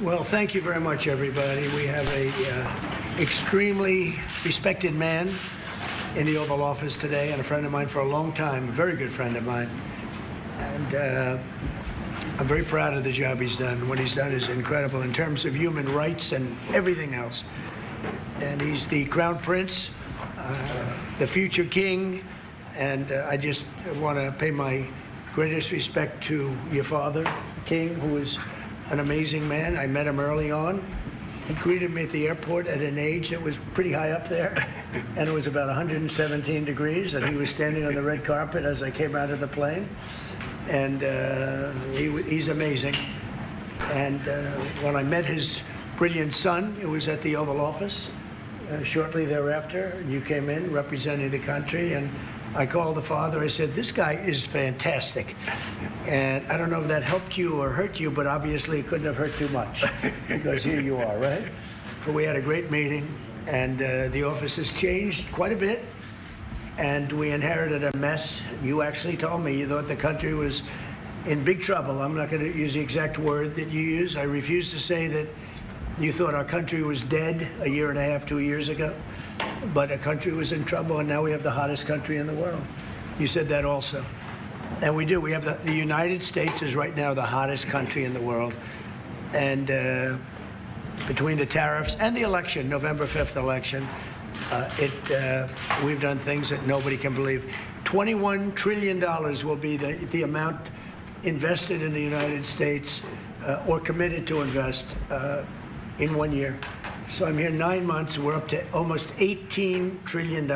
Well, thank you very much, everybody. We have a extremely respected man in the Oval Office today, and a friend of mine for a long time, a very good friend of mine. And I'm very proud of the job he's done. What he's done is incredible in terms of human rights and everything else. And he's the Crown Prince, the future king, and I just want to pay my greatest respect to your father, the king, who is an amazing man. I met him early on. He greeted me at the airport at an age that was pretty high up there, and it was about 117 degrees, and he was standing on the red carpet as I came out of the plane. And he's amazing. And when I met his brilliant son, it was at the Oval Office. Shortly thereafter, you came in representing the country, and I called the father. I said, this guy is fantastic. And I don't know if that helped you or hurt you, but obviously it couldn't have hurt too much, because here you are, right? But we had a great meeting, and the office has changed quite a bit, and we inherited a mess. You actually told me you thought the country was in big trouble. I'm not going to use the exact word that you use. I refuse to say that you thought our country was dead a year and a half, 2 years ago, but a country was in trouble, and now we have the hottest country in the world. You said that also. And we do. We have the United States is right now the hottest country in the world. And between the tariffs and the election, November 5th election, we've done things that nobody can believe. $21 trillion will be the amount invested in the United States or committed to invest in 1 year. So I'm here 9 months. We're up to almost $18 trillion.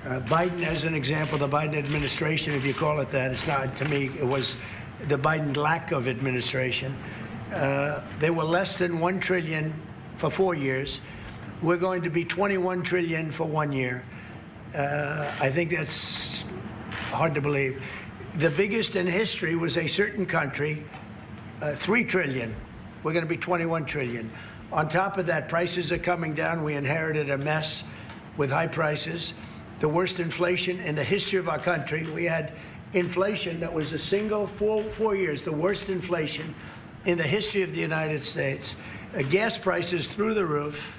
Biden, as an example, the Biden administration, if you call it that, it's not, to me, it was the Biden lack of administration. They were less than $1 trillion for 4 years. We're going to be $21 trillion for 1 year. I think that's hard to believe. The biggest in history was a certain country, $3 trillion. We're going to be $21 trillion. On top of that, prices are coming down. We inherited a mess with high prices, the worst inflation in the history of our country. We had inflation that was a single 4 years, the worst inflation in the history of the United States. Gas prices through the roof,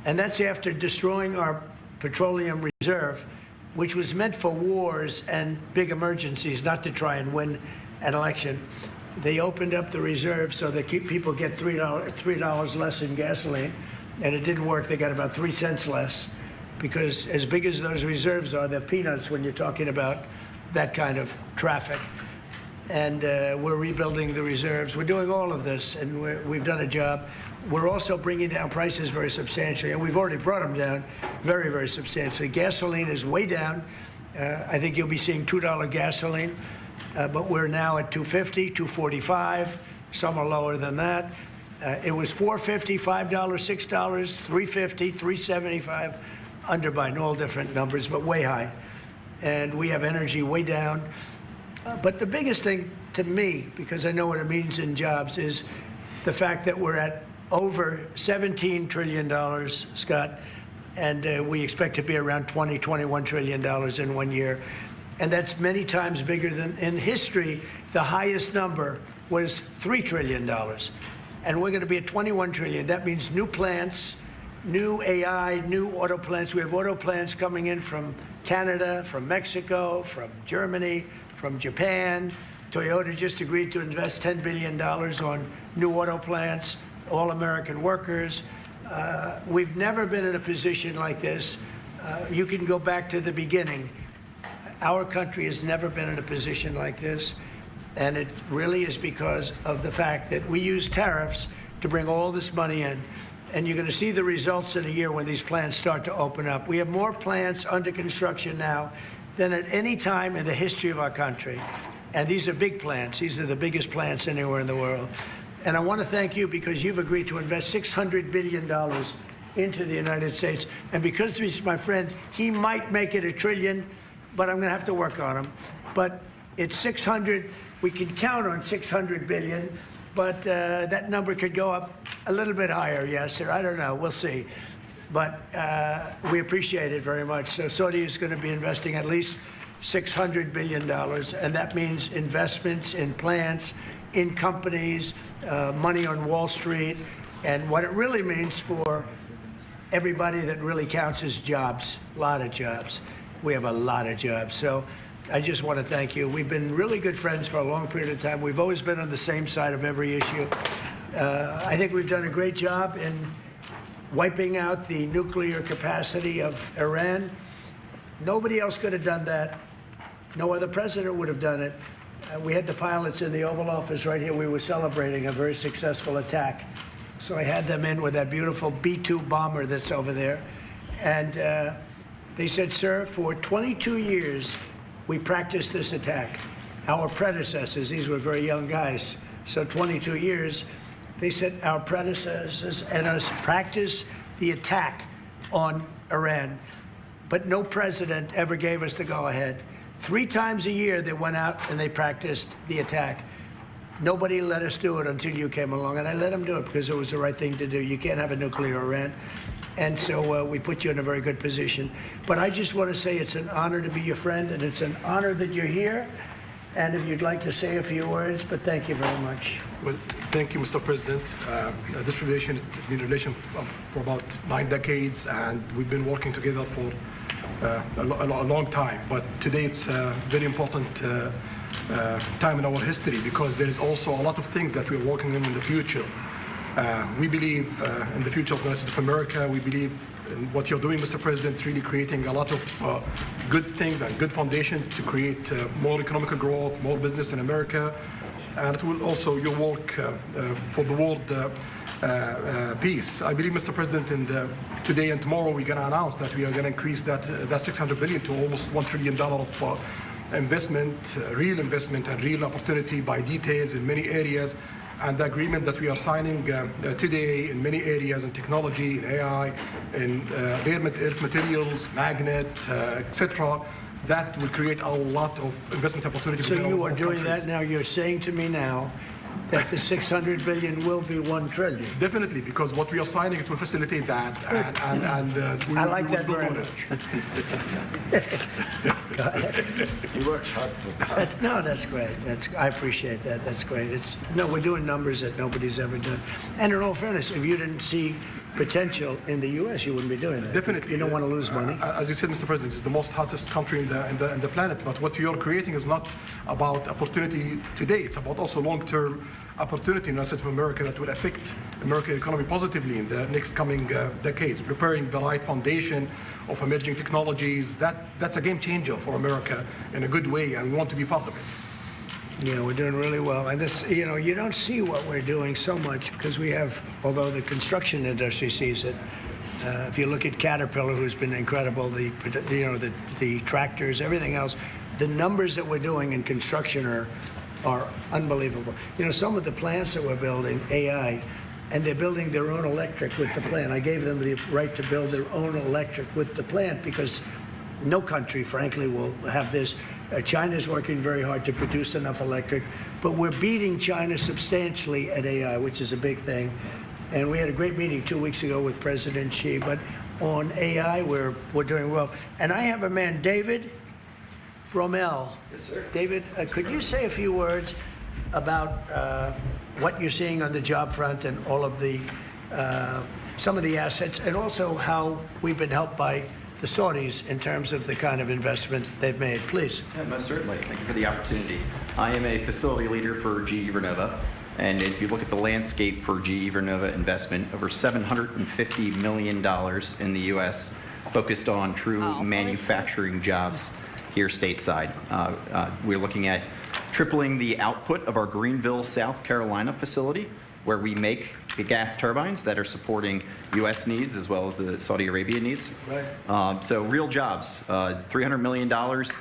and that's after destroying our petroleum reserve, which was meant for wars and big emergencies, not to try and win an election. They opened up the reserve so that people get $3 less in gasoline, and it didn't work. They got about 3 cents less, because as big as those reserves are, they're peanuts when you're talking about that kind of traffic. And we're rebuilding the reserves. We're doing all of this, and we've done a job. We're also bringing down prices very substantially, and we've already brought them down very, very substantially. Gasoline is way down. I think you'll be seeing $2 gasoline, but we're now at $2.50, $2.45. Some are lower than that. It was $4.50, $5, $6, $3.50, $3.75. Under Biden, all different numbers, but way high. And we have energy way down. But the biggest thing to me, because I know what it means in jobs, is the fact that we're at over $17 trillion, Scott, and we expect to be around $21 trillion in 1 year. And that's many times bigger than in history. The highest number was $3 trillion. And we're going to be at $21 trillion. That means new plants, new AI, new auto plants. We have auto plants coming in from Canada, from Mexico, from Germany, from Japan. Toyota just agreed to invest $10 billion on new auto plants, all American workers. We've never been in a position like this. You can go back to the beginning. Our country has never been in a position like this. And it really is because of the fact that we use tariffs to bring all this money in. And you're going to see the results in a year when these plants start to open up. We have more plants under construction now than at any time in the history of our country. And these are big plants. These are the biggest plants anywhere in the world. And I want to thank you because you've agreed to invest $600 billion into the United States. And because he's my friend, he might make it $1 trillion, but I'm going to have to work on him. But it's 600. We can count on 600 billion. But that number could go up a little bit higher, yes, or I don't know. We'll see. But we appreciate it very much. So Saudi is going to be investing at least $600 billion, and that means investments in plants, in companies, money on Wall Street, and what it really means for everybody that really counts is jobs, a lot of jobs. We have a lot of jobs. So I just want to thank you. We've been really good friends for a long period of time. We've always been on the same side of every issue. I think we've done a great job in wiping out the nuclear capacity of Iran. Nobody else could have done that. No other president would have done it. We had the pilots in the Oval Office right here. We were celebrating a very successful attack. So I had them in with that beautiful B-2 bomber that's over there. And they said, sir, for 22 years, we practiced this attack. Our predecessors, these were very young guys, so 22 years, they said our predecessors and us practiced the attack on Iran, but no president ever gave us the go-ahead. 3 times a year they went out and they practiced the attack. Nobody let us do it until you came along, and I let them do it because it was the right thing to do. You can't have a nuclear Iran. And so we put you in a very good position. But I just want to say it's an honor to be your friend, and it's an honor that you're here. And if you'd like to say a few words, but thank you very much. Well, thank you, Mr. President. This relation has been a relation for about 9 decades, and we've been working together for a long time. But today it's a very important time in our history because there is also a lot of things that we're working on in the future. We believe in the future of the rest of America. We believe in what you're doing, Mr. President. It's really creating a lot of good things and good foundation to create more economic growth, more business in America. And it will also your work for the world peace. I believe, Mr. President, today and tomorrow we're going to announce that we are going to increase that $600 billion to almost $1 trillion of investment, real investment and real opportunity by details in many areas. And the agreement that we are signing today in many areas in technology, in AI, in rare earth materials, magnet, etc., that will create a lot of investment opportunities. So you are doing that now. You're saying to me now that the $600 billion will be $1 trillion. Definitely, because what we are signing, it will facilitate that, and I like that very much. Go ahead. He works hard. No, that's great. I appreciate that. That's great. We're doing numbers that nobody's ever done. And in all fairness, if you didn't see potential in the U.S., you wouldn't be doing that. Definitely. You don't want to lose money. As you said, Mr. President, it's the most hottest country in the planet. But what you're creating is not about opportunity today. It's about also long-term opportunity in the rest of America that will affect American economy positively in the next coming decades, preparing the right foundation of emerging technologies. That's a game changer for America in a good way, and we want to be part of it. Yeah, we're doing really well. And this, you don't see what we're doing so much because we have, although the construction industry sees it. If you look at Caterpillar, who's been incredible, the tractors, everything else, the numbers that we're doing in construction are unbelievable. Some of the plants that we're building, AI, and they're building their own electric with the plant. I gave them the right to build their own electric with the plant because no country, frankly, will have this. China's working very hard to produce enough electric, but we're beating China substantially at AI, which is a big thing. And we had a great meeting 2 weeks ago with President Xi, but on AI, we're doing well. And I have a man, David Rommel. Yes, sir. David, could you say a few words about what you're seeing on the job front and all of the some of the assets, and also how we've been helped by the Saudis in terms of the kind of investment they've made, please. Yeah, most certainly. Thank you for the opportunity. I am a facility leader for GE Vernova, and if you look at the landscape for GE Vernova investment, over $750 million in the U.S. focused on true manufacturing jobs here stateside. We're looking at tripling the output of our Greenville, South Carolina facility, where we make the gas turbines that are supporting U.S. needs as well as the Saudi Arabia needs. Right. So real jobs, $300 million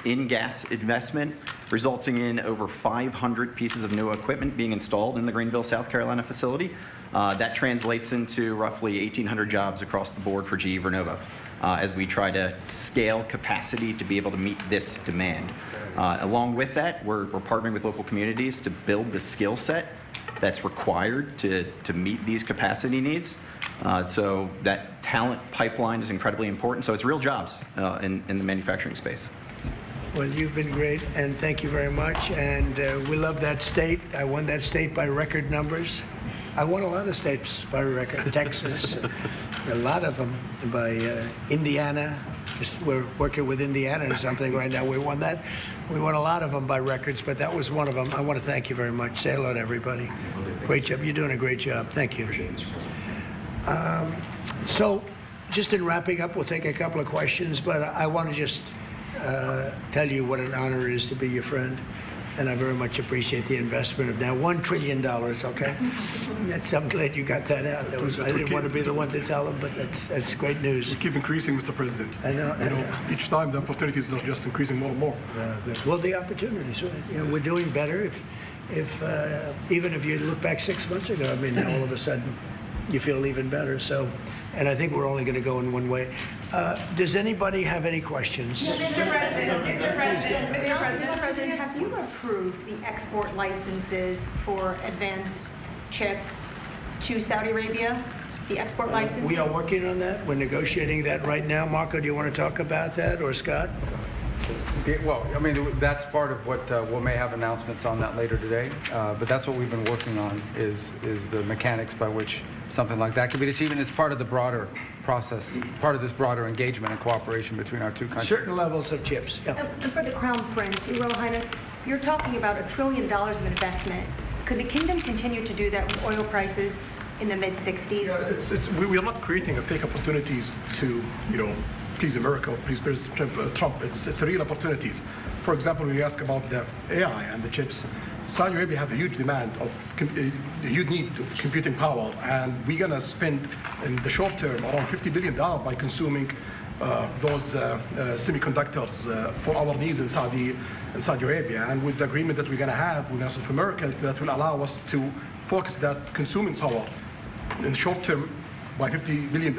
in gas investment, resulting in over 500 pieces of new equipment being installed in the Greenville, South Carolina facility. That translates into roughly 1,800 jobs across the board for GE Vernova as we try to scale capacity to be able to meet this demand. Along with that, we're partnering with local communities to build the skill set that's required to meet these capacity needs. So that talent pipeline is incredibly important. So it's real jobs in the manufacturing space. Well, you've been great, and thank you very much. And we love that state. I won that state by record numbers. I won a lot of states by record. Texas, a lot of them by Indiana. We're working with Indiana or something right now. We won that. We won a lot of them by records, but that was one of them. I want to thank you very much. Say hello to everybody. Great job. You're doing a great job. Thank you. So, just in wrapping up, we'll take a couple of questions, but I want to just tell you what an honor it is to be your friend. And I very much appreciate the investment of now $1 trillion, okay? I'm glad you got that out. I didn't want to be the one to tell them, but that's great news. We keep increasing, Mr. President. I know. Each time the opportunities are just increasing more and more. Well, the opportunities, right? We're doing better. Even if you look back 6 months ago, I mean, now all of a sudden you feel even better. So, and I think we're only going to go in one way. Does anybody have any questions? Mr. President, have you approved the export licenses for advanced chips to Saudi Arabia? The export licenses? We are working on that. We're negotiating that right now. Marco, do you want to talk about that, or Scott? Well, I mean, that's part of what we may have announcements on that later today. But that's what we've been working on is the mechanics by which something like that could be achieved. And it's part of the broader process, part of this broader engagement and cooperation between our two countries. Certain levels of chips. Yeah. And for the Crown Prince, Your Royal Highness, you're talking about $1 trillion of investment. Could the kingdom continue to do that with oil prices in the mid-60s? Yeah, we are not creating a fake opportunities to, please America, please President Trump. It's real opportunities. For example, when you ask about the AI and the chips, Saudi Arabia have a huge demand a huge need of computing power, and we're gonna spend in the short term around $50 billion by consuming those semiconductors for our needs in Saudi Arabia. And with the agreement that we're gonna have with South America, that will allow us to focus that consuming power in the short term by $50 billion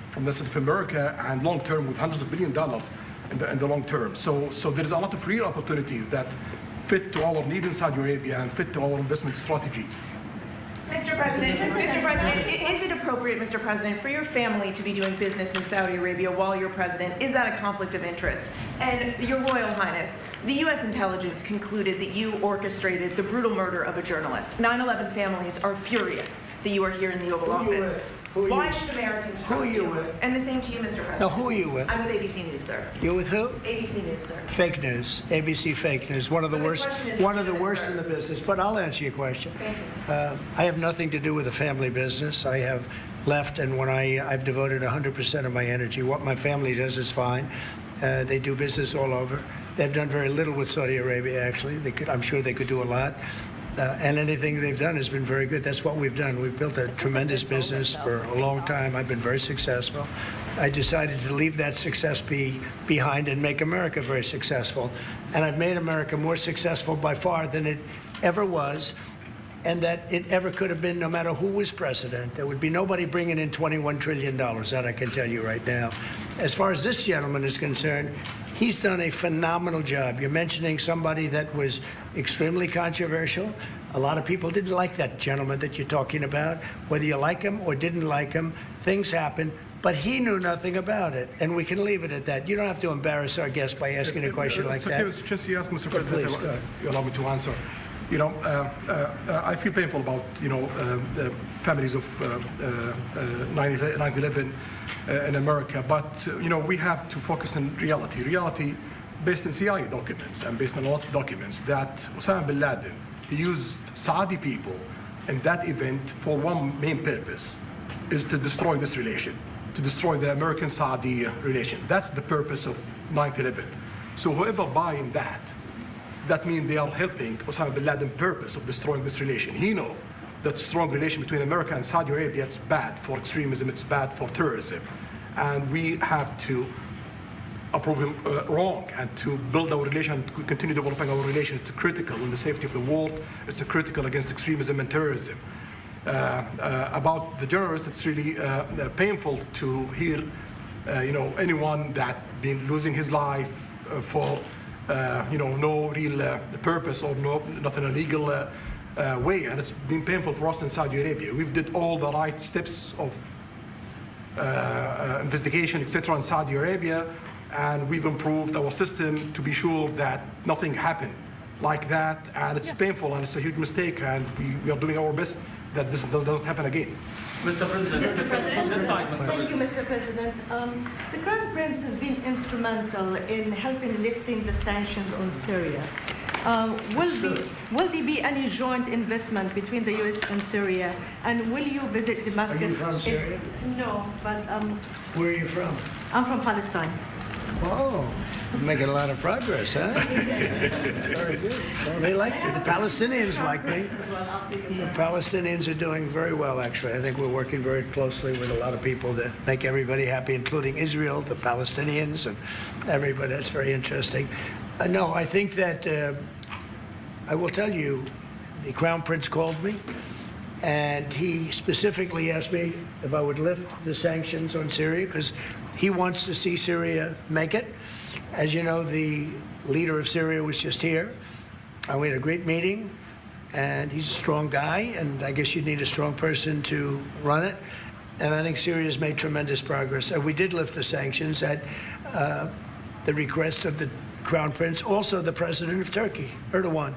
from the South America, and long term with hundreds of billions of dollars in the long term. So there's a lot of real opportunities that fit to our need in Saudi Arabia and fit to our investment strategy. Mr. President, is it appropriate, Mr. President, for your family to be doing business in Saudi Arabia while you're president? Is that a conflict of interest? And Your Royal Highness, the U.S. intelligence concluded that you orchestrated the brutal murder of a journalist. 9/11 families are furious that you are here in the Oval Office. Why should Americans trust you? And the same to you, Mr. President. Now, who are you with? I'm with ABC News, sir. You're with who? ABC News, sir. Fake news. ABC fake news. One of the But the worst. question is One of the legitimate, worst sir. in the business. But I'll answer your question. Thank you. I have nothing to do with the family business. I have left, and when I've devoted 100% of my energy. What my family does is fine. They do business all over. They've done very little with Saudi Arabia, actually. I'm sure they could do a lot. And anything they've done has been very good. That's what we've done. We've built a tremendous business for a long time. I've been very successful. I decided to leave that success behind and make America very successful. And I've made America more successful by far than it ever was, and that it ever could have been, no matter who was president. There would be nobody bringing in $21 trillion, that I can tell you right now. As far as this gentleman is concerned, he's done a phenomenal job. You're mentioning somebody that was extremely controversial. A lot of people didn't like that gentleman that you're talking about. Whether you like him or didn't like him, things happen. But he knew nothing about it, and we can leave it at that. You don't have to embarrass our guest by asking a question like that. Okay, just ask Mr. President, please, go ahead. if you allow me to answer. I feel painful about the families of 9/11 in America, but we have to focus on reality. Reality based on CIA documents and based on a lot of documents that Osama bin Laden used Saudi people in that event for one main purpose, is to destroy this relation, to destroy the American-Saudi relation. That's the purpose of 9/11. So whoever buying that means they are helping Osama bin Laden's purpose of destroying this relation. He knows that strong relation between America and Saudi Arabia, it's bad for extremism, it's bad for terrorism. And we have to approve him wrong and to build our relation, to continue developing our relation. It's critical in the safety of the world. It's critical against extremism and terrorism. About the journalists, it's really painful to hear, anyone that been losing his life for, no real purpose or not in a legal way. And it's been painful for us in Saudi Arabia. We've did all the right steps of investigation, etc. in Saudi Arabia. and we've improved our system to be sure that nothing happened like that. And it's painful and it's a huge mistake, and we are doing our best that this doesn't happen again. Mr. President, this side, Mr. Thank you, Mr. President. The Crown Prince has been instrumental in helping lifting the sanctions on Syria. Will there be any joint investment between the U.S. and Syria? And will you visit Damascus? Are you from Syria? No, but Where are you from? I'm from Palestine. Oh, you're making a lot of progress, huh? Very good. Well, they like me. The Palestinians like me. The Palestinians are doing very well, actually. I think we're working very closely with a lot of people to make everybody happy, including Israel, the Palestinians, and everybody. That's very interesting. No, I think that I will tell you, the Crown Prince called me, and he specifically asked me if I would lift the sanctions on Syria, because he wants to see Syria make it. As you know, the leader of Syria was just here, and we had a great meeting, and he's a strong guy, and I guess you need a strong person to run it. And I think Syria's made tremendous progress. We did lift the sanctions at the request of the Crown Prince. Also, the president of Turkey, Erdogan,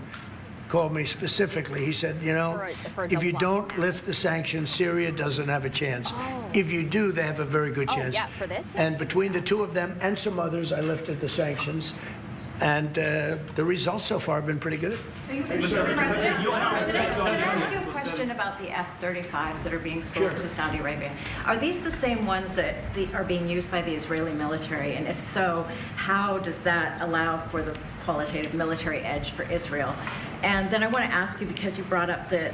called me specifically. He said, you know, if you don't lift the sanctions, Syria doesn't have a chance. If you do, they have a very good chance. For this? And between the two of them and some others, I lifted the sanctions. And the results so far have been pretty good. Mr. President, can I ask you a question about the F-35s that are being sold to Saudi Arabia? Are these the same ones that are being used by the Israeli military? And if so, how does that allow for the qualitative military edge for Israel? And then I want to ask you, because you brought up the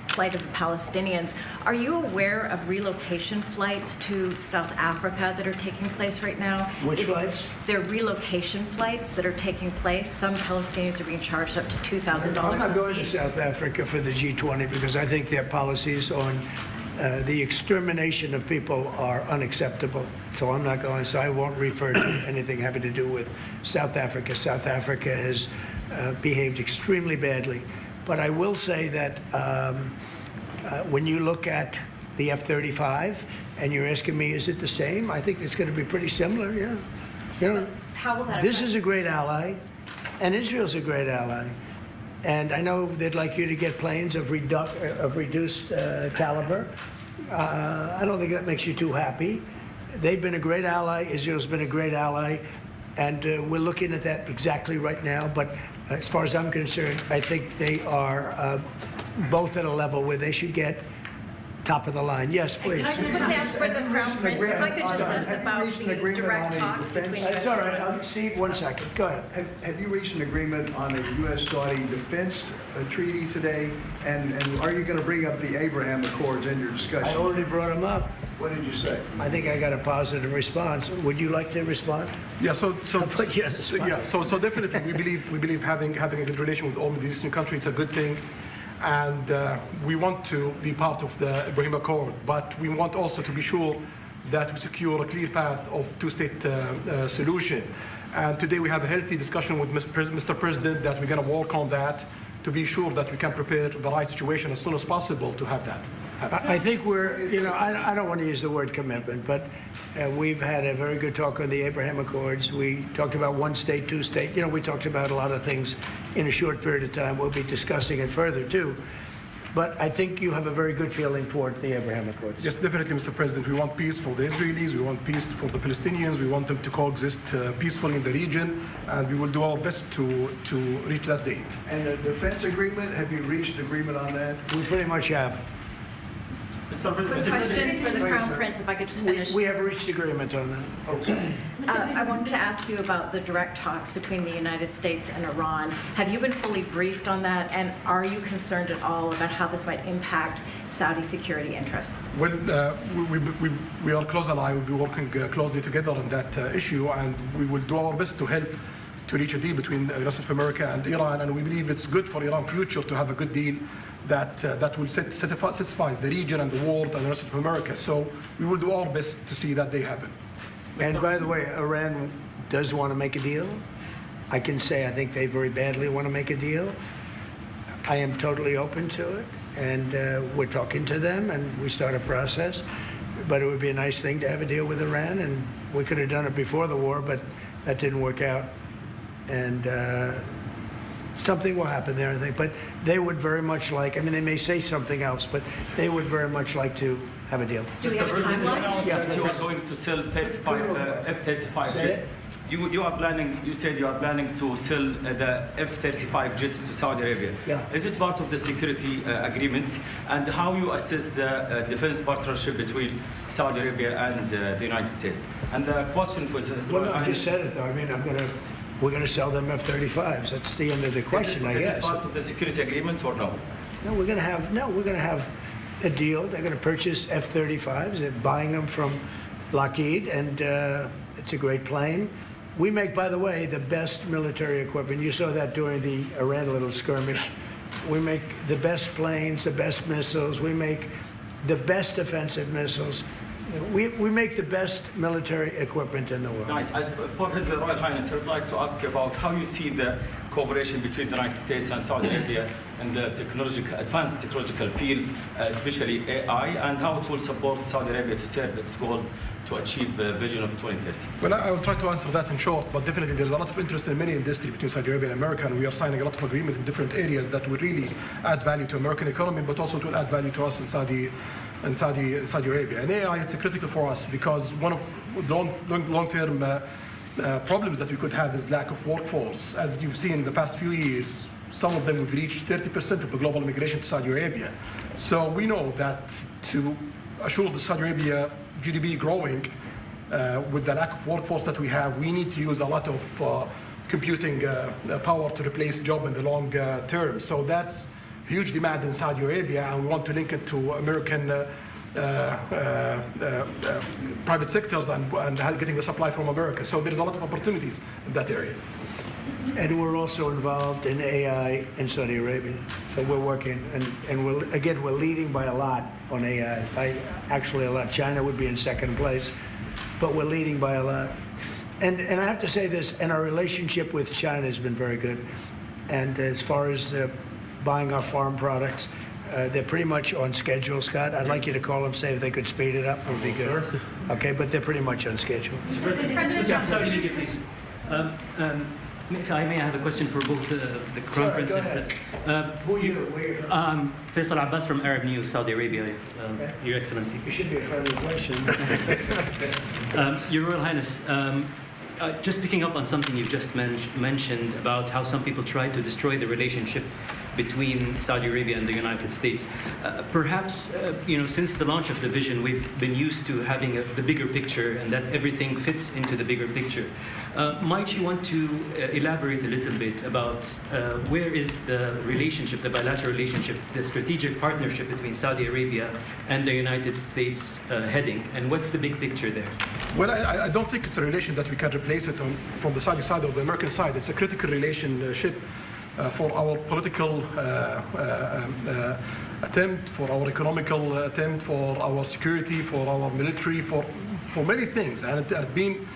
plight of the Palestinians, are you aware of relocation flights to South Africa that are taking place right now? Which flights? There are relocation flights that are taking place. Some Palestinians are being charged up to $2,000 a seat. I'm not going to South Africa for the G20 because I think their policies on the extermination of people are unacceptable. So I'm not going. So I won't refer to anything having to do with South Africa. South Africa has behaved extremely badly. But I will say that when you look at the F-35 and you're asking me, is it the same? I think it's going to be pretty similar, yeah. You know, How will that this affect? is a great ally, and Israel's a great ally. And I know they'd like you to get planes of reduced caliber. I don't think that makes you too happy. They've been a great ally. Israel's been a great ally. And we're looking at that exactly right now. But as far as I'm concerned, I think they are both at a level where they should get top of the line. Yes, please. Can I just quickly ask for the Crown Prince, if I could just ask about the direct talks between U.S. It's all right. Steve, 1 second. Go ahead. Have you reached an agreement on a U.S. Saudi defense treaty today? And are you going to bring up the Abraham Accords in your discussion? I already brought them up. What did you say? I think I got a positive response. Would you like to respond? Yeah, so put you on the spot. so definitely we believe having a good relation with all Middle Eastern countries, it's a good thing. And we want to be part of the Abraham Accord, but we want also to be sure that we secure a clear path of two-state solution. And today we have a healthy discussion with Mr. President that we're going to work on that to be sure that we can prepare the right situation as soon as possible to have that happen. I think we're, you know, I don't want to use the word commitment, but we've had a very good talk on the Abraham Accords. We talked about one state, two state. You know, we talked about a lot of things in a short period of time. We'll be discussing it further, too. But I think you have a very good feeling toward the Abraham Accords. Yes, definitely, Mr. President. We want peace for the Israelis. We want peace for the Palestinians. We want them to coexist peacefully in the region. And we will do our best to reach that day. And the defense agreement, have you reached agreement on that? We pretty much have. Quick question for the Crown Prince, if I could just finish. We have reached agreement on that. Okay. I wanted to ask you about the direct talks between the United States and Iran. Have you been fully briefed on that, and are you concerned at all about how this might impact Saudi security interests? Well, we are close ally. We'll be working closely together on that issue, and we will do our best to help to reach a deal between the United States of America and Iran. And we believe it's good for Iran's future to have a good deal that will satisfy the region and the world and the United States of America. So we will do our best to see that day happen. And by the way, Iran does want to make a deal. I can say I think they very badly want to make a deal. I am totally open to it, and we're talking to them, and we start a process. but it would be a nice thing to have a deal with Iran, and we could have done it before the war, but that didn't work out. And something will happen there, I think. But they would very much like, I mean, they may say something else, but they would very much like to have a deal. Do we have a timeline? That you are going to sell 35 F-35 jets. You are planning. You said you are planning to sell the F-35 jets to Saudi Arabia. Yeah. Is it part of the security agreement? And how you assess the defense partnership between Saudi Arabia and the United States? And the question was. Well, no, I just said it, though. I mean, we're going to sell them F-35s. That's the end of the question, I guess. Is it part of the security agreement or no? No, we're going to have a deal. They're going to purchase F-35s. They're buying them from Lockheed, and it's a great plane. We make, by the way, the best military equipment. You saw that during the Iran little skirmish. We make the best planes, the best missiles. We make the best offensive missiles. We make the best military equipment in the world. Nice. For His Royal Highness, I would like to ask you about how you see the cooperation between the United States and Saudi Arabia in the advanced technological field, especially AI, and how it will support Saudi Arabia to serve its goals to achieve the vision of 2030. Well, I will try to answer that in short, but definitely there's a lot of interest in many industries between Saudi Arabia and America, and we are signing a lot of agreements in different areas that will really add value to American economy, but also it will add value to us in Saudi Arabia. And AI, it's critical for us because one of the long-term problems that we could have is lack of workforce. As you've seen in the past few years, some of them have reached 30% of the global immigration to Saudi Arabia. So we know that to assure the Saudi Arabia GDP growing with the lack of workforce that we have, we need to use a lot of computing power to replace job in the long term. So that's huge demand in Saudi Arabia, and we want to link it to American private sectors and getting the supply from America. So there's a lot of opportunities in that area. And we're also involved in AI in Saudi Arabia. So we're working, and we're leading by a lot on AI. Actually a lot. China would be in second place, but we're leading by a lot. And I have to say this, and our relationship with China has been very good. And as far as buying our farm products, they're pretty much on schedule, Scott. I'd like you to call them, say if they could speed it up, it would be good. Okay, but they're pretty much on schedule. I'm sorry, please. If I may, I have a question for both the Crown Prince and Prince. Who are you? Where are you from? Faisal Abbas from Arab News, Saudi Arabia, Your Excellency. You should be a friendly question. Your Royal Highness, just picking up on something you just mentioned about how some people try to destroy the relationship between Saudi Arabia and the United States. Perhaps, since the launch of the vision, we've been used to having the bigger picture and that everything fits into the bigger picture. Might you want to elaborate a little bit about where is the relationship, the bilateral relationship, the strategic partnership between Saudi Arabia and the United States heading, and what's the big picture there? Well, I don't think it's a relation that we can replace it from the Saudi side or the American side. It's a critical relationship for our political attempt, for our economical attempt, for our security, for our military, for many things. And it has been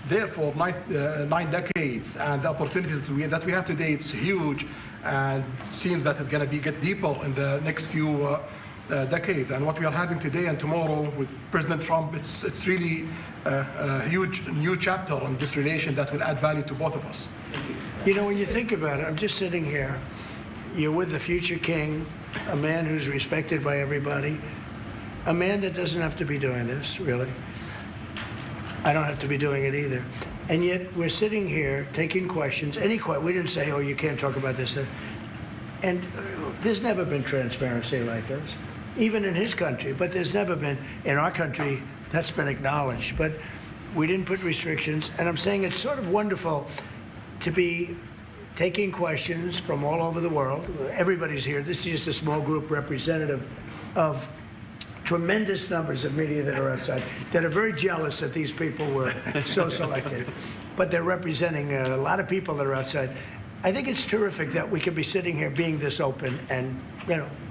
there for 9 decades. And the opportunities that we have today, it's huge. And it seems that it's going to get deeper in the next few decades. And what we are having today and tomorrow with President Trump, it's really a huge new chapter on this relation that will add value to both of us. You know, when you think about it, I'm just sitting here. You're with the future king, a man who's respected by everybody, a man that doesn't have to be doing this, really. I don't have to be doing it either. And yet we're sitting here taking questions. We didn't say, oh, you can't talk about this. And there's never been transparency like this, even in his country. But there's never been, in our country, that's been acknowledged. But we didn't put restrictions. And I'm saying it's sort of wonderful to be taking questions from all over the world. Everybody's here. This is just a small group representative of tremendous numbers of media that are outside, that are very jealous that these people were so selected. But they're representing a lot of people that are outside. I think it's terrific that we could be sitting here being this open, and,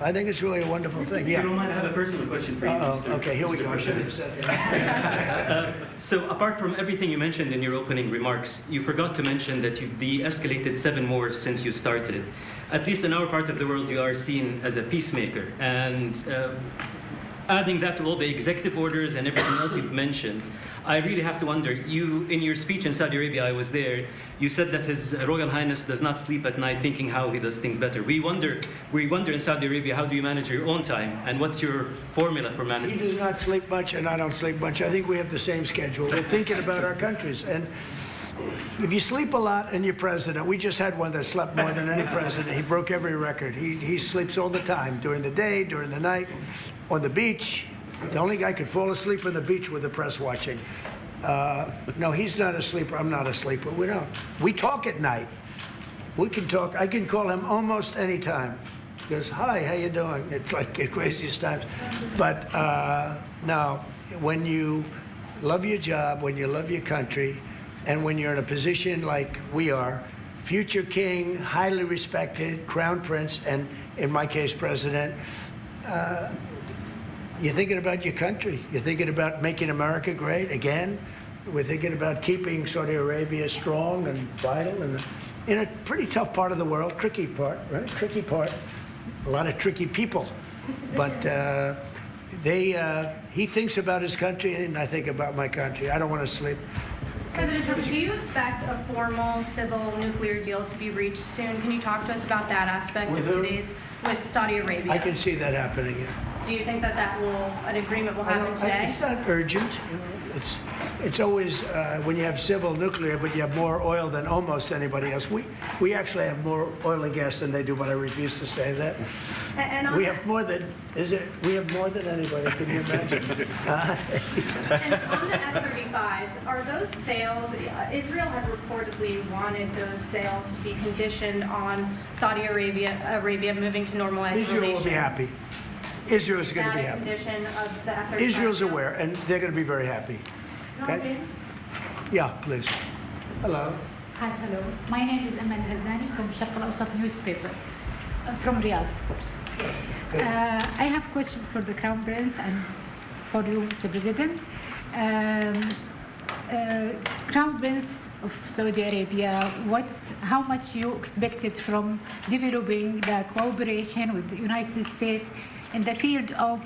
I think it's really a wonderful thing. Yeah. If you don't mind, I have a personal question for you. Okay, here we go. I should have said that. So apart from everything you mentioned in your opening remarks, you forgot to mention that you've de-escalated 7 wars since you started. At least in our part of the world, you are seen as a peacemaker. And adding that to all the executive orders and everything else you've mentioned, I really have to wonder, in your speech in Saudi Arabia, I was there, you said that His Royal Highness does not sleep at night thinking how he does things better. We wonder in Saudi Arabia, how do you manage your own time, and what's your formula for He managing? does not sleep much, and I don't sleep much. I think we have the same schedule. We're thinking about our countries. And if you sleep a lot and you're president, we just had one that slept more than any president. He broke every record. He sleeps all the time, during the day, during the night, on the beach. The only guy could fall asleep on the beach with the press watching. No, he's not a sleeper. I'm not a sleeper. We don't. We talk at night. We can talk. I can call him almost any time. He goes, hi, how you doing? It's like the craziest times. But no, when you love your job, when you love your country, and when you're in a position like we are, future king, highly respected, crown prince, and in my case, president, you're thinking about your country. You're thinking about making America great again. We're thinking about keeping Saudi Arabia strong and vital and in a pretty tough part of the world, tricky part, right? Tricky part. A lot of tricky people. But he thinks about his country and I think about my country. I don't want to sleep. President Trump, do you expect a formal civil nuclear deal to be reached soon? Can you talk to us about that aspect With of who? with Saudi Arabia? I can see that happening. Yeah. Do you think that an agreement will happen today? It's not urgent. You know, it's always when you have civil nuclear, but you have more oil than almost anybody else. We actually have more oil and gas than they do, but I refuse to say that. And We have more than we have more than anybody. Can you imagine? And on the F-35s, are those sales? Israel had reportedly wanted those sales to be conditioned on Saudi Arabia moving to normalized Israel relations. will be happy. Israel is going to be That a happy. condition of the F-35? Israel's aware, and they're going to be very happy. Okay? Yeah, please. Hello. Hi, hello. My name is Amal Hazani from Sharq al-Awsat newspaper, from Riyadh, of course. I have a question for the Crown Prince and for you, Mr. President. Crown Prince of Saudi Arabia, how much you expected from developing the cooperation with the United States in the field of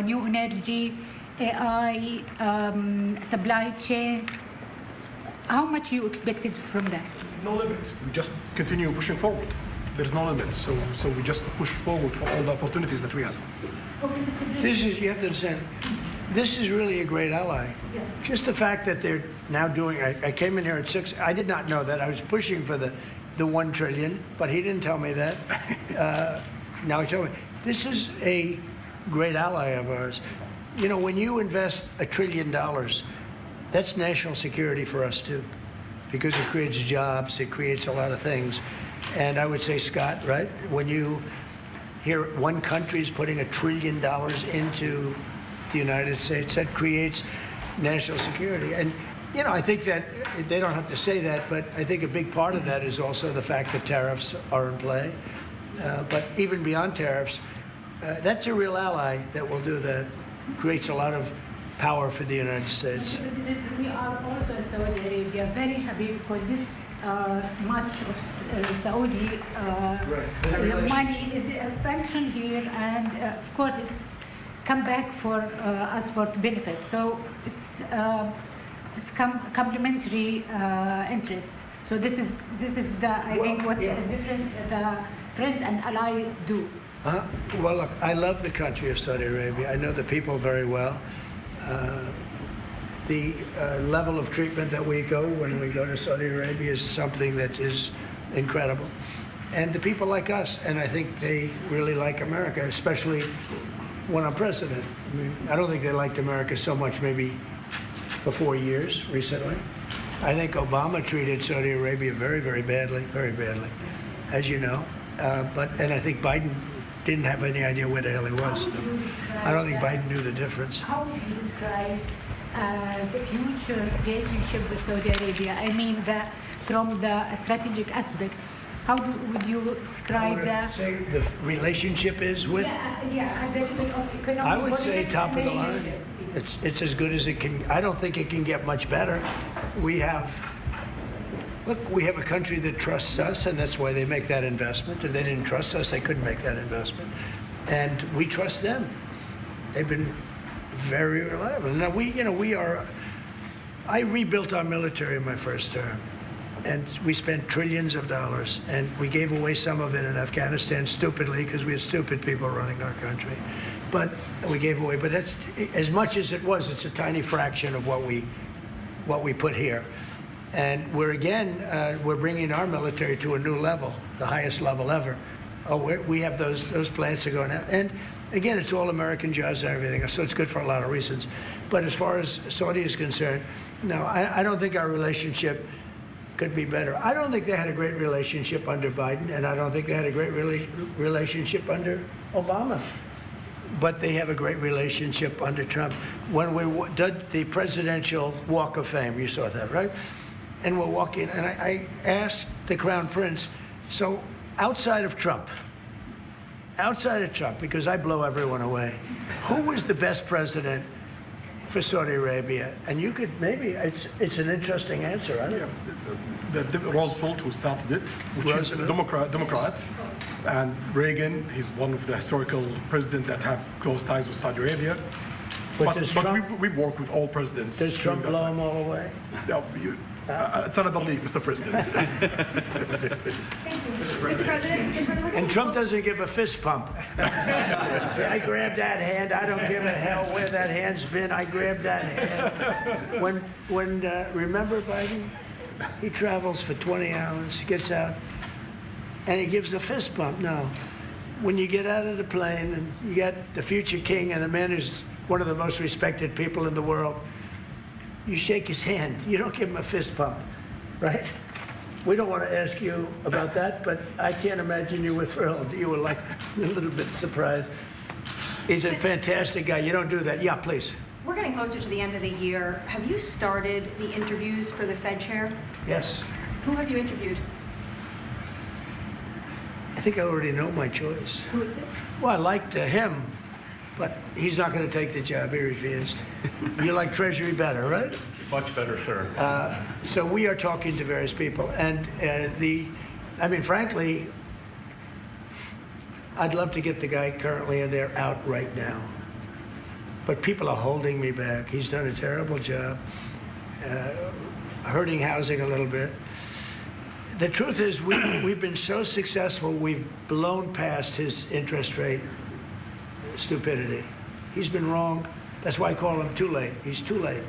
new energy, AI, supply chain? How much you expected from that? No limit. We just continue pushing forward. There's no limit. So we just push forward for all the opportunities that we have. Okay, Mr. President. You have to understand, this is really a great ally. Yeah. Just the fact that they're now doing, I came in here at 6, I did not know that. I was pushing for the 1 trillion, but he didn't tell me that. Now he told me. This is a great ally of ours. You know, when you invest $1 trillion, that's national security for us too, because it creates jobs, it creates a lot of things. And I would say, Scott, right, when you hear one country is putting $1 trillion into the United States, that creates national security. And, you know, I think that they don't have to say that, but I think a big part of that is also the fact that tariffs are in play. But even beyond tariffs, that's a real ally that will do that. Creates a lot of power for the United States. Mr. President, we are also in Saudi Arabia very happy because this much of Saudi money is a function here, and of course it's come back for us for benefits. So it's complementary interest. So this is the I think what's different the friends and ally do. Well, look, I love the country of Saudi Arabia. I know the people very well. The level of treatment that we go when we go to Saudi Arabia is something that is incredible. And the people like us, and I think they really like America, especially when I'm president. I mean, I don't think they liked America so much maybe for 4 years recently. I think Obama treated Saudi Arabia very, very badly, as you know. And I think Biden didn't have any idea where the hell he was. I don't think Biden knew the difference. How would you describe the future relationship with Saudi Arabia? I mean, from the strategic aspects, how would you describe that? Say the relationship is with? I would say top of the line. It's as good as it can. I don't think it can get much better. We have a country that trusts us, and that's why they make that investment. If they didn't trust us, they couldn't make that investment. And we trust them. They've been very reliable. Now, I rebuilt our military in my first term, and we spent trillions of dollars, and we gave away some of it in Afghanistan stupidly because we had stupid people running our country. But we gave away, but that's, as much as it was, it's a tiny fraction of what we put here. And we're bringing our military to a new level, the highest level ever. We have those plants are going out. And again, it's all American jobs and everything, so it's good for a lot of reasons. But as far as Saudi is concerned, no, I don't think our relationship could be better. I don't think they had a great relationship under Biden, and I don't think they had a great relationship under Obama. But they have a great relationship under Trump. When we did the Presidential Walk of Fame, you saw that, right? And we're walking, and I asked the Crown Prince, so outside of Trump, because I blow everyone away, who was the best president for Saudi Arabia? And you could, maybe, it's an interesting answer. I don't know. Roosevelt, who started it, which is a Democrat. And Reagan, he's one of the historical presidents that have close ties with Saudi Arabia. But we've worked with all presidents. Does Trump blow them all away? No, it's another league, Mr. President. Mr. President, and Trump doesn't give a fist pump. I grabbed that hand. I don't give a hell where that hand's been. I grabbed that hand. Remember Biden? He travels for 20 hours, gets out, and he gives a fist bump. No. When you get out of the plane and you got the future king and the man who's one of the most respected people in the world, you shake his hand. You don't give him a fist bump, right? We don't want to ask you about that, but I can't imagine you were thrilled. You were like a little bit surprised. He's a fantastic guy. You don't do that. Yeah, please. we're getting closer to the end of the year. Have you started the interviews for the Fed chair? Yes. Who have you interviewed? I think I already know my choice. Who is it? Well, I liked him, but he's not going to take the job. He refused. You like Treasury better, right? Much better, sir. So we are talking to various people. And I mean, frankly, I'd love to get the guy currently in there out right now. But people are holding me back. He's done a terrible job, hurting housing a little bit. The truth is, we've been so successful, we've blown past his interest rate stupidity. He's been wrong. That's why I call him too late. He's too late.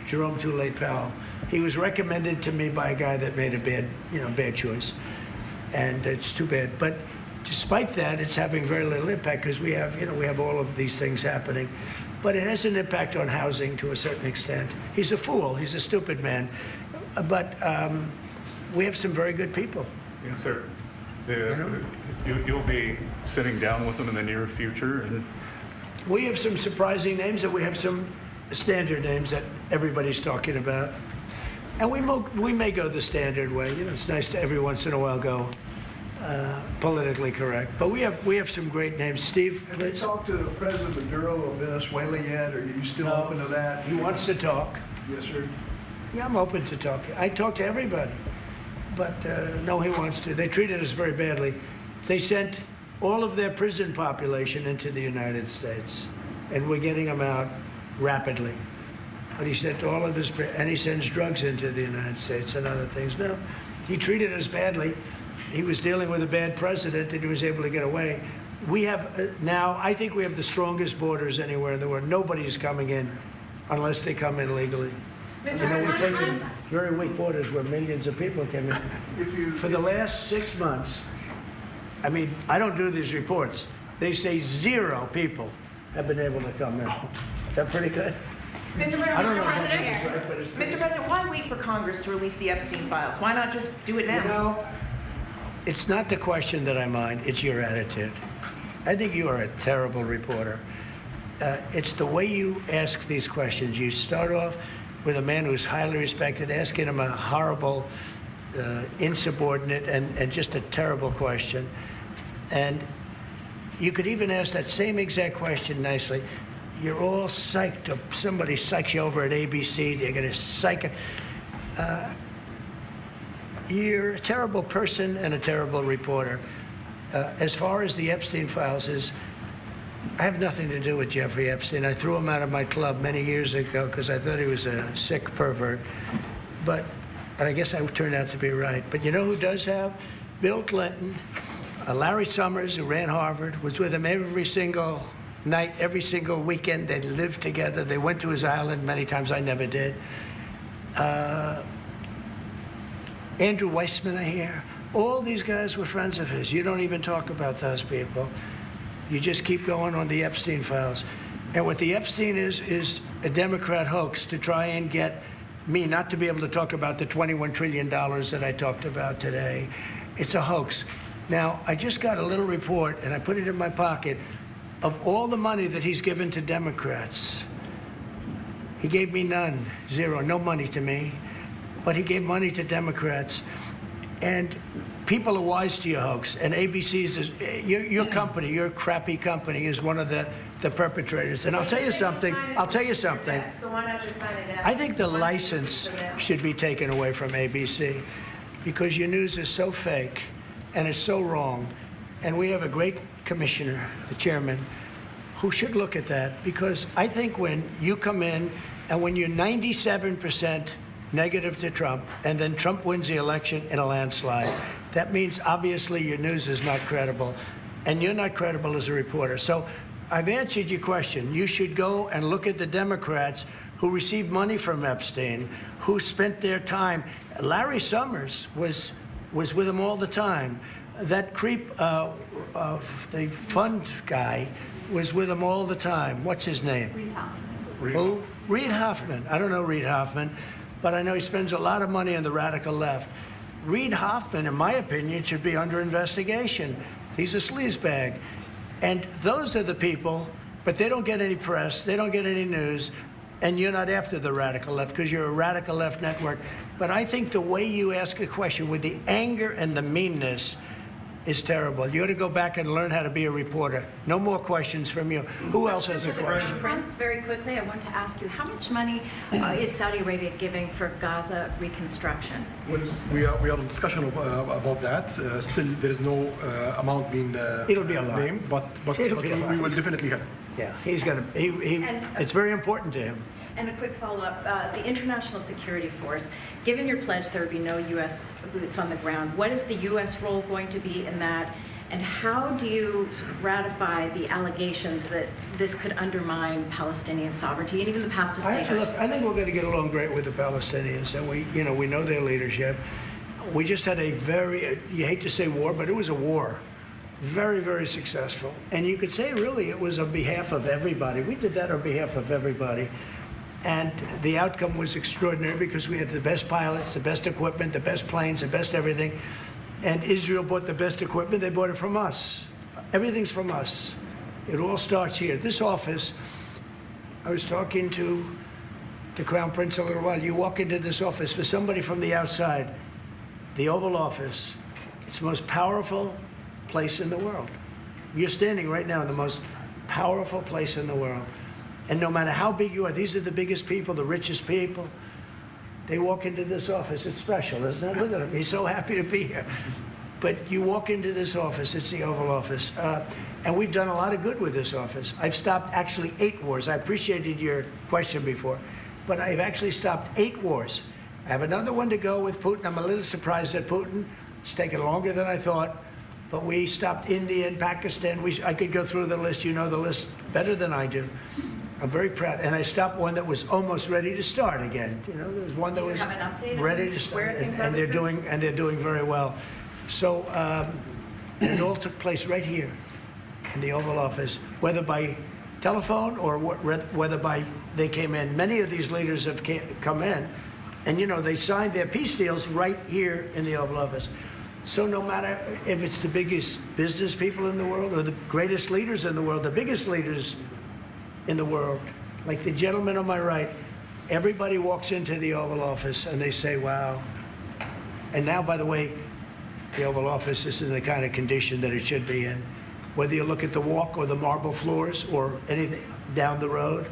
Jerome Too Late Powell. He was recommended to me by a guy that made a bad choice. And it's too bad. But despite that, it's having very little impact because we have all of these things happening. But it has an impact on housing to a certain extent. He's a fool. He's a stupid man. But we have some very good people. Yes, sir. You'll be sitting down with them in the near future. And we have some surprising names, and we have some standard names that everybody's talking about. And we may go the standard way. It's nice to every once in a while go politically correct. But we have some great names. Steve, please. Have you talked to President Maduro of Venezuela yet? Are you still open to that? He wants to talk. Yes, sir. Yeah, I'm open to talk. I talk to everybody. But no, he wants to. They treated us very badly. They sent all of their prison population into the United States, and we're getting them out rapidly. But he sent all of his, and he sends drugs into the United States and other things. No, he treated us badly. He was dealing with a bad president, and he was able to get away. We have now, I think we have the strongest borders anywhere in the world. Nobody's coming in unless they come in legally. We're taking very weak borders where millions of people came in. For the last 6 months, I mean, I don't do these reports. They say 0 people have been able to come in. Is that pretty good? Mr. President, why wait for Congress to release the Epstein files? Why not just do it now? It's not the question that I mind, it's your attitude. I think you are a terrible reporter. It's the way you ask these questions. You start off with a man who's highly respected, asking him a horrible, insubordinate, and just a terrible question. And you could even ask that same exact question nicely. You're all psyched up. Somebody psychs you over at ABC. They're going to psych. You're a terrible person and a terrible reporter. As far as the Epstein files is, I have nothing to do with Jeffrey Epstein. I threw him out of my club many years ago because I thought he was a sick pervert. And I guess I turned out to be right. But you know who does have? Bill Clinton, Larry Summers, who ran Harvard, was with him every single night, every single weekend. They lived together. They went to his island many times. I never did. Andrew Weissman, I hear. All these guys were friends of his. You don't even talk about those people. You just keep going on the Epstein files. And what the Epstein is a Democrat hoax to try and get me not to be able to talk about the $21 trillion that I talked about today. It's a hoax. Now, I just got a little report, and I put it in my pocket, of all the money that he's given to Democrats. He gave me none, zero, no money to me. But he gave money to Democrats. And people are wise to your hoax. And ABC's, your company, your crappy company, is one of the perpetrators. And I'll tell you something. So why not just sign it now? I think the license should be taken away from ABC because your news is so fake and it's so wrong. And we have a great commissioner, the chairman, who should look at that, because I think when you come in and when you're 97% negative to Trump and then Trump wins the election in a landslide, that means obviously your news is not credible and you're not credible as a reporter. So I've answered your question. You should go and look at the Democrats who received money from Epstein, who spent their time. Larry Summers was with him all the time. That creep of the fund guy was with him all the time. What's his name? Reid Hoffman. Who? Reid Hoffman. I don't know Reid Hoffman, but I know he spends a lot of money on the radical left. Reid Hoffman, in my opinion, should be under investigation. He's a sleazebag. And those are the people, but they don't get any press, they don't get any news, and you're not after the radical left because you're a radical left network. But I think the way you ask a question with the anger and the meanness is terrible. You ought to go back and learn how to be a reporter. No more questions from you. Who else has a question? Prince, very quickly, I want to ask you, how much money is Saudi Arabia giving for Gaza reconstruction? We are in discussion about that. Still, there is no amount being It'll be a lot. named, but we will definitely help. Yeah, he's going to, it's very important to him. And a quick follow-up, the International Security Force, given your pledge there would be no U.S. boots on the ground, what is the U.S. role going to be in that? And how do you sort of ratify the allegations that this could undermine Palestinian sovereignty and even the path to statehood? Look, I think we're going to get along great with the Palestinians, and we know their leadership. We just had a very, you hate to say war, but it was a war. Very, very successful. And you could say, really, it was on behalf of everybody. We did that on behalf of everybody. And the outcome was extraordinary because we had the best pilots, the best equipment, the best planes, the best everything. And Israel bought the best equipment. They bought it from us. Everything's from us. It all starts here. This office, I was talking to the Crown Prince a little while. You walk into this office, for somebody from the outside, the Oval Office, it's the most powerful place in the world. You're standing right now in the most powerful place in the world. And no matter how big you are, these are the biggest people, the richest people. They walk into this office. It's special, isn't it? Look at him. He's so happy to be here. But you walk into this office. It's the Oval Office. And we've done a lot of good with this office. I've stopped actually 8 wars. I appreciated your question before. But I've actually stopped 8 wars. I have another one to go with Putin. I'm a little surprised at Putin. It's taken longer than I thought. But we stopped India and Pakistan. I could go through the list. You know the list better than I do. I'm very proud. And I stopped one that was almost ready to start again. You know, there was one that was ready to start. And they're doing very well. So it all took place right here in the Oval Office, whether by telephone or whether by they came in. Many of these leaders have come in, and they signed their peace deals right here in the Oval Office. So no matter if it's the biggest business people in the world or the greatest leaders in the world, the biggest leaders in the world, like the gentleman on my right, everybody walks into the Oval Office and they say, wow. And now, by the way, the Oval Office is in the kind of condition that it should be in. Whether you look at the walk or the marble floors or anything down the road,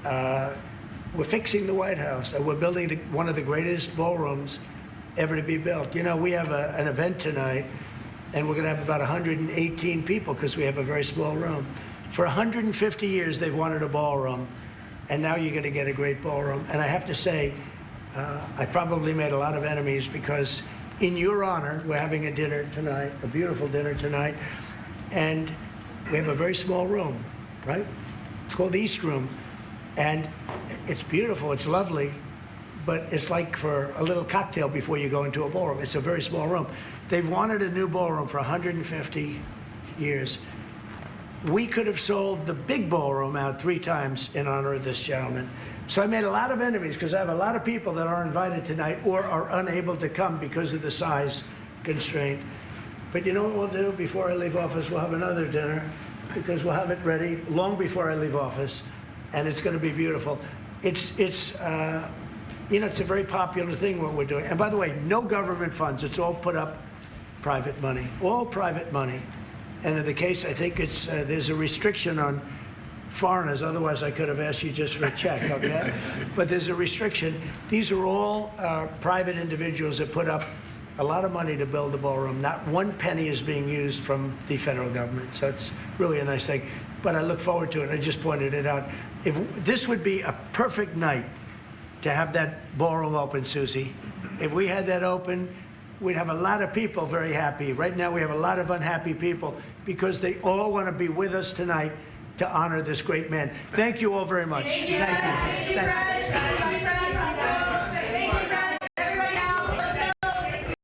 we're fixing the White House. And we're building one of the greatest ballrooms ever to be built. We have an event tonight, and we're going to have about 118 people because we have a very small room. For 150 years, they've wanted a ballroom, and now you're going to get a great ballroom. And I have to say, I probably made a lot of enemies because in your honor, we're having a dinner tonight, a beautiful dinner tonight, and we have a very small room, right? It's called the East Room, and it's beautiful, it's lovely, but it's like for a little cocktail before you go into a ballroom. It's a very small room. They've wanted a new ballroom for 150 years. We could have sold the big ballroom out 3 times in honor of this gentleman. So I made a lot of enemies because I have a lot of people that are invited tonight or are unable to come because of the size constraint. But you know what we'll do? Before I leave office, we'll have another dinner because we'll have it ready long before I leave office, and it's going to be beautiful. It's a very popular thing what we're doing. And by the way, no government funds. It's all put up private money, all private money. And in the case, I think there's a restriction on foreigners. Otherwise, I could have asked you just for a check, okay? But there's a restriction. These are all private individuals that put up a lot of money to build the ballroom. Not one penny is being used from the federal government. So it's really a nice thing. But I look forward to it. I just pointed it out. This would be a perfect night to have that ballroom open, Susie. If we had that open, we'd have a lot of people very happy. Right now, we have a lot of unhappy people because they all want to be with us tonight to honor this great man. Thank you all very much. Thank you. Thank you.